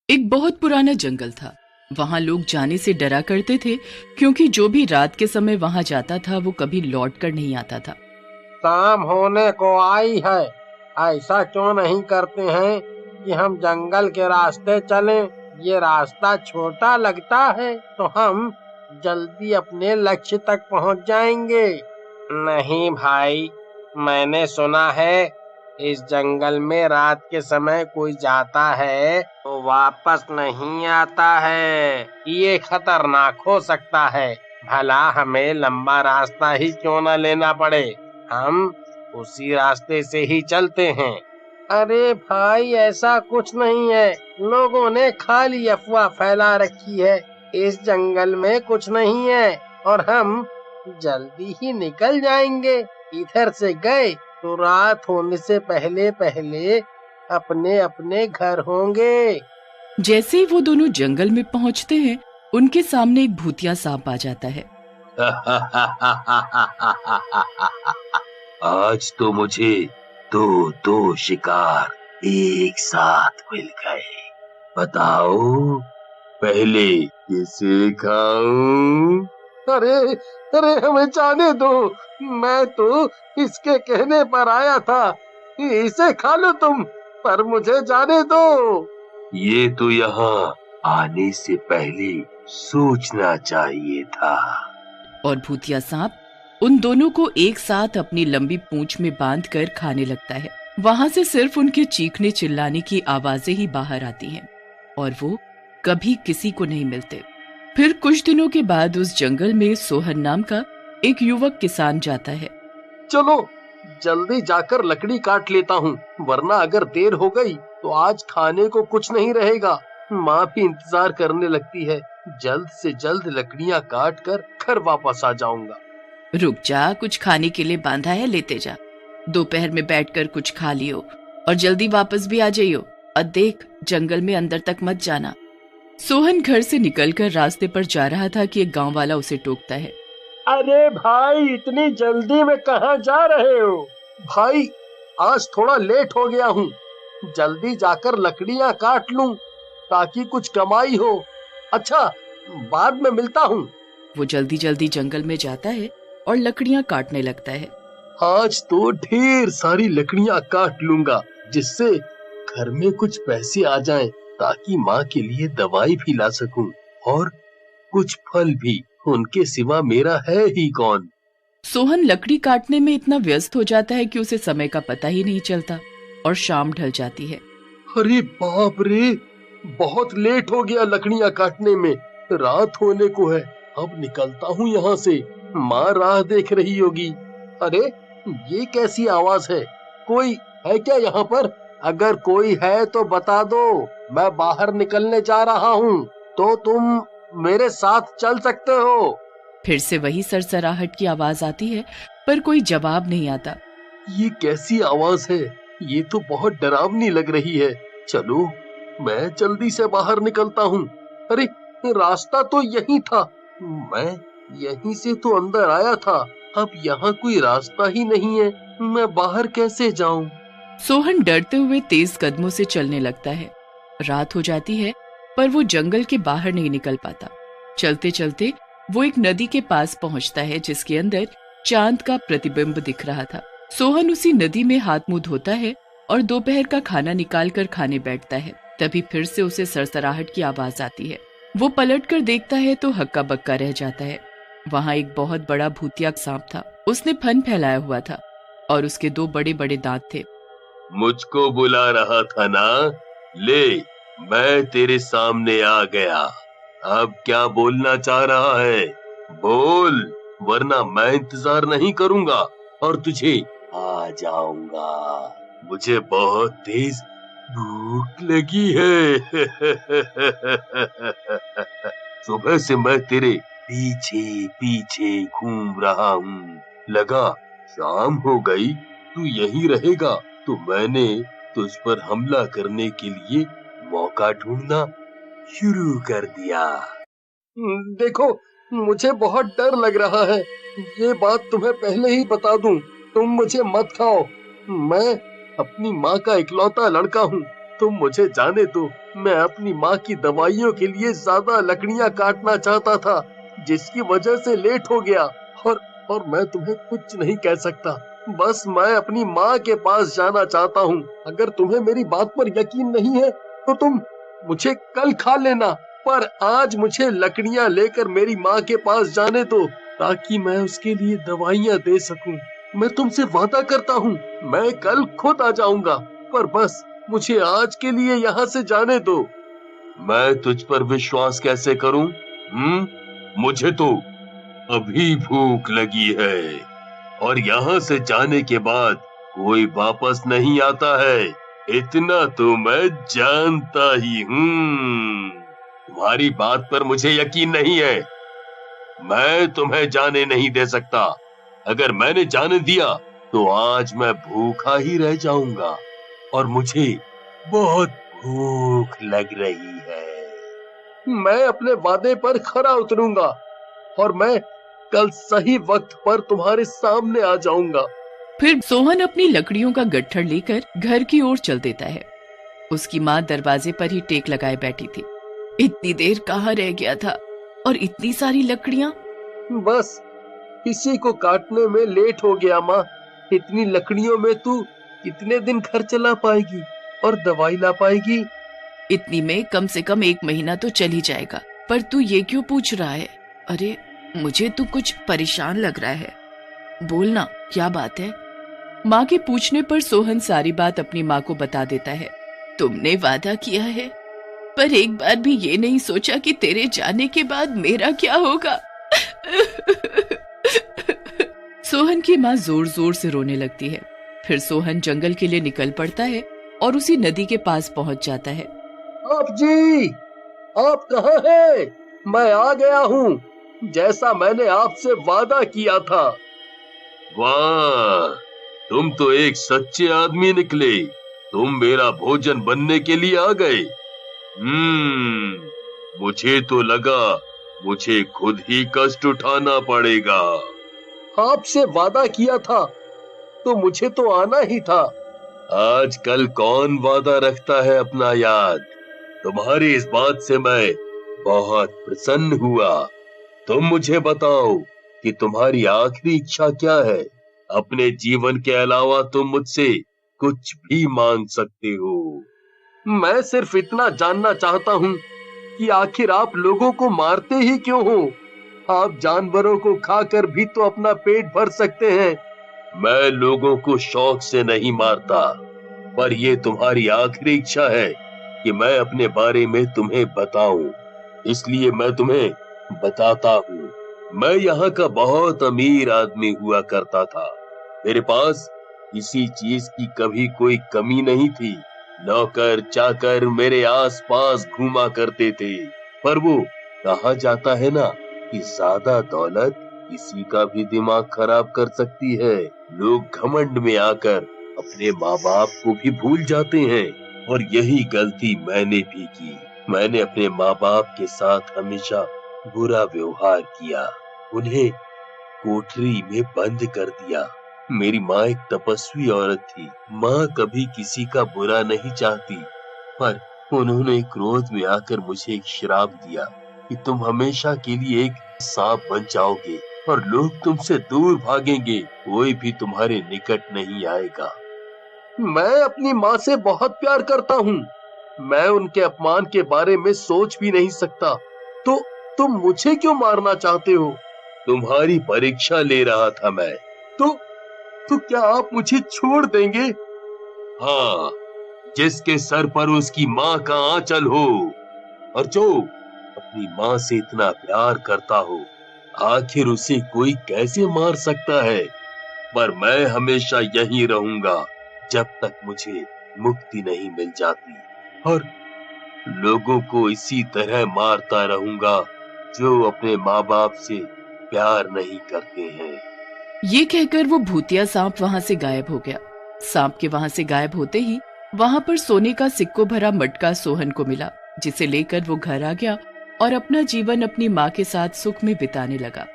एक बहुत पुराना जंगल था। वहां लोग जाने से डरा करते थे, क्योंकि जो भी रात के समय वहां जाता था वो कभी लौट कर नहीं आता था। शाम होने को आई है, ऐसा क्यों नहीं करते हैं कि हम जंगल के रास्ते चलें? ये रास्ता छोटा लगता है तो हम जल्दी अपने लक्ष्य तक पहुंच जाएंगे। नहीं भाई, मैंने सुना है इस जंगल में रात के समय कोई जाता है तो वापस नहीं आता है। ये खतरनाक हो सकता है। भला हमें लंबा रास्ता ही क्यों न लेना पड़े, हम उसी रास्ते से ही चलते हैं। अरे भाई, ऐसा कुछ नहीं है। लोगों ने खाली अफवाह फैला रखी है। इस जंगल में कुछ नहीं है और हम जल्दी ही निकल जाएंगे। इधर से गए तो रात होने से पहले पहले अपने अपने घर होंगे। जैसे ही वो दोनों जंगल में पहुंचते हैं, उनके सामने एक भूतिया सांप आ जाता है। आज तो मुझे दो दो शिकार एक साथ मिल गए। बताओ, पहले किसे खाऊं? अरे अरे, हमें जाने दो। मैं तो इसके कहने पर आया था, इसे खा लो तुम, पर मुझे जाने दो। ये तो यहाँ आने से पहले सोचना चाहिए था। और भूतिया सांप उन दोनों को एक साथ अपनी लंबी पूंछ में बांधकर खाने लगता है। वहां से सिर्फ उनके चीखने चिल्लाने की आवाजें ही बाहर आती हैं और वो कभी किसी को नहीं मिलते। फिर कुछ दिनों के बाद उस जंगल में सोहन नाम का एक युवक किसान जाता है। चलो जल्दी जाकर लकड़ी काट लेता हूँ, वरना अगर देर हो गई तो आज खाने को कुछ नहीं रहेगा। माँ भी इंतजार करने लगती है। जल्द से जल्द लकड़ियाँ काट कर घर वापस आ जाऊंगा। रुक जा, कुछ खाने के लिए बांधा है, लेते जा। दोपहर में बैठकर कुछ खा लियो और जल्दी वापस भी आ जाइयो। और देख, जंगल में अंदर तक मत जाना। सोहन घर से निकलकर रास्ते पर जा रहा था कि एक गांव वाला उसे टोकता है। अरे भाई, इतनी जल्दी में कहाँ जा रहे हो? भाई, आज थोड़ा लेट हो गया हूँ। जल्दी जाकर लकड़ियाँ काट लूं ताकि कुछ कमाई हो। अच्छा, बाद में मिलता हूँ। वो जल्दी जल्दी जंगल में जाता है और लकड़ियाँ काटने लगता है। आज तो ढेर सारी लकड़ियाँ काट लूंगा, जिससे घर में कुछ पैसे आ जाएं, ताकि माँ के लिए दवाई भी ला सकूं और कुछ फल भी। उनके सिवा मेरा है ही कौन। सोहन लकड़ी काटने में इतना व्यस्त हो जाता है कि उसे समय का पता ही नहीं चलता और शाम ढल जाती है। अरे बाप रे, बहुत लेट हो गया लकड़ियाँ काटने में। रात होने को है। अब निकलता हूँ यहाँ से। माँ राह देख रही होगी। अरे, ये कैसी आवाज है? कोई है क्या यहाँ पर? अगर कोई है तो बता दो, मैं बाहर निकलने जा रहा हूँ, तो तुम मेरे साथ चल सकते हो। फिर से वही सरसराहट की आवाज आती है, पर कोई जवाब नहीं आता। ये कैसी आवाज है? ये तो बहुत डरावनी लग रही है। चलो, मैं जल्दी से बाहर निकलता हूँ। अरे, रास्ता तो यही था। मैं यहीं से तो अंदर आया था। अब यहाँ कोई रास्ता ही नहीं है। मैं बाहर कैसे जाऊँ? सोहन डरते हुए तेज कदमों से चलने लगता है। रात हो जाती है, पर वो जंगल के बाहर नहीं निकल पाता। चलते चलते वो एक नदी के पास पहुंचता है, जिसके अंदर चांद का प्रतिबिंब दिख रहा था। सोहन उसी नदी में हाथ मुंह धोता है और दोपहर का खाना निकाल कर खाने बैठता है। तभी फिर से उसे सरसराहट की आवाज आती है। वो पलट कर देखता है तो हक्का बक्का रह जाता है। वहाँ एक बहुत बड़ा भूतिया सांप था। उसने फन फैलाया हुआ था और उसके दो बड़े बड़े दांत थे। मुझको बुला रहा था ना? ले, मैं तेरे सामने आ गया। अब क्या बोलना चाह रहा है? बोल, वरना मैं इंतजार नहीं करूंगा और तुझे आ जाऊंगा। मुझे बहुत तेज भूख लगी है। सुबह से मैं तेरे पीछे पीछे घूम रहा हूँ। लगा शाम हो गई, तू यहीं रहेगा, तो मैंने तुझ पर हमला करने के लिए मौका ढूंढना शुरू कर दिया। देखो, मुझे बहुत डर लग रहा है। ये बात तुम्हें पहले ही बता दूं, तुम मुझे मत खाओ। मैं अपनी माँ का इकलौता लड़का हूँ। तुम मुझे जाने दो। मैं अपनी माँ की दवाइयों के लिए ज्यादा लकड़ियाँ काटना चाहता था, जिसकी वजह से लेट हो गया। और मैं तुम्हें कुछ नहीं कह सकता। बस मैं अपनी माँ के पास जाना चाहता हूँ। अगर तुम्हें मेरी बात पर यकीन नहीं है तो तुम मुझे कल खा लेना, पर आज मुझे लकड़ियाँ लेकर मेरी माँ के पास जाने दो, ताकि मैं उसके लिए दवाइयाँ दे सकूं। मैं तुमसे वादा करता हूँ, मैं कल खुद आ जाऊंगा, पर बस मुझे आज के लिए यहाँ से जाने दो। मैं तुझ पर विश्वास कैसे करूं? मुझे तो अभी भूख लगी है, और यहाँ से जाने के बाद कोई वापस नहीं आता है, इतना तो मैं जानता ही हूँ। तुम्हारी बात पर मुझे यकीन नहीं है। मैं तुम्हें जाने नहीं दे सकता। अगर मैंने जाने दिया तो आज मैं भूखा ही रह जाऊंगा, और मुझे बहुत भूख लग रही है। मैं अपने वादे पर खरा उतरूंगा, और मैं कल सही वक्त पर तुम्हारे सामने आ जाऊंगा। फिर सोहन अपनी लकड़ियों का गट्ठर लेकर घर की ओर चल देता है। उसकी माँ दरवाजे पर ही टेक लगाए बैठी थी। इतनी देर कहाँ रह गया था, और इतनी सारी लकड़ियाँ? बस इसी को काटने में लेट हो गया माँ। इतनी लकड़ियों में तू कितने दिन घर चला पाएगी और दवाई ला पाएगी? इतनी में कम से कम 1 महीना तो चल ही जाएगा। पर तू ये क्यों पूछ रहा है? अरे मुझे तू कुछ परेशान लग रहा है। बोलना, क्या बात है? माँ के पूछने पर सोहन सारी बात अपनी माँ को बता देता है। तुमने वादा किया है, पर एक बार भी ये नहीं सोचा कि तेरे जाने के बाद मेरा क्या होगा। सोहन की माँ जोर जोर से रोने लगती है। फिर सोहन जंगल के लिए निकल पड़ता है और उसी नदी के पास पहुंच जाता है। आप जी, आप कहाँ हैं? मैं आ गया हूँ, जैसा मैंने आपसे वादा किया था। वाह, तुम तो एक सच्चे आदमी निकले। तुम मेरा भोजन बनने के लिए आ गए। मुझे तो लगा मुझे खुद ही कष्ट उठाना पड़ेगा। आपसे वादा किया था तो मुझे तो आना ही था। आजकल कौन वादा रखता है अपना याद? तुम्हारी इस बात से मैं बहुत प्रसन्न हुआ। तुम मुझे बताओ कि तुम्हारी आखिरी इच्छा क्या है? अपने जीवन के अलावा तुम मुझसे कुछ भी मांग सकते हो। मैं सिर्फ इतना जानना चाहता हूँ कि आखिर आप लोगों को मारते ही क्यों हो? आप जानवरों को खाकर भी तो अपना पेट भर सकते हैं। मैं लोगों को शौक से नहीं मारता, पर ये तुम्हारी आखिरी इच्छा है कि मैं अपने बारे में तुम्हें बताऊं, इसलिए मैं तुम्हें बताता हूँ। मैं यहाँ का बहुत अमीर आदमी हुआ करता था। मेरे पास किसी चीज की कभी कोई कमी नहीं थी। नौकर चाकर मेरे आसपास घूमा करते थे, पर वो कहा जाता है ना कि ज्यादा दौलत किसी का भी दिमाग खराब कर सकती है। लोग घमंड में आकर अपने माँ बाप को भी भूल जाते हैं, और यही गलती मैंने भी की। मैंने अपने माँ बाप के साथ हमेशा बुरा व्यवहार किया, उन्हें कोठरी में बंद कर दिया। मेरी माँ एक तपस्वी औरत थी। माँ कभी किसी का बुरा नहीं चाहती, पर उन्होंने क्रोध में आकर मुझे एक श्राप दिया कि तुम हमेशा के लिए एक सांप बन जाओगे और लोग तुमसे दूर भागेंगे, कोई भी तुम्हारे निकट नहीं आएगा। मैं अपनी माँ से बहुत प्यार करता हूँ। मैं उनके अपमान के बारे में सोच भी नहीं सकता। तो तुम मुझे क्यों मारना चाहते हो? तुम्हारी परीक्षा ले रहा था मैं। तो क्या आप मुझे छोड़ देंगे? हाँ, जिसके सर पर उसकी माँ का आंचल हो, और जो अपनी माँ से इतना प्यार करता हो, आखिर उसे कोई कैसे मार सकता है? पर मैं हमेशा यहीं रहूंगा जब तक मुझे मुक्ति नहीं मिल जाती, और लोगों को इसी तरह मारता रहूंगा जो अपने माँ बाप से प्यार नहीं करते हैं। ये कहकर वो भूतिया सांप वहाँ से गायब हो गया। सांप के वहाँ से गायब होते ही वहाँ पर सोने का सिक्कों भरा मटका सोहन को मिला, जिसे लेकर वो घर आ गया और अपना जीवन अपनी माँ के साथ सुख में बिताने लगा।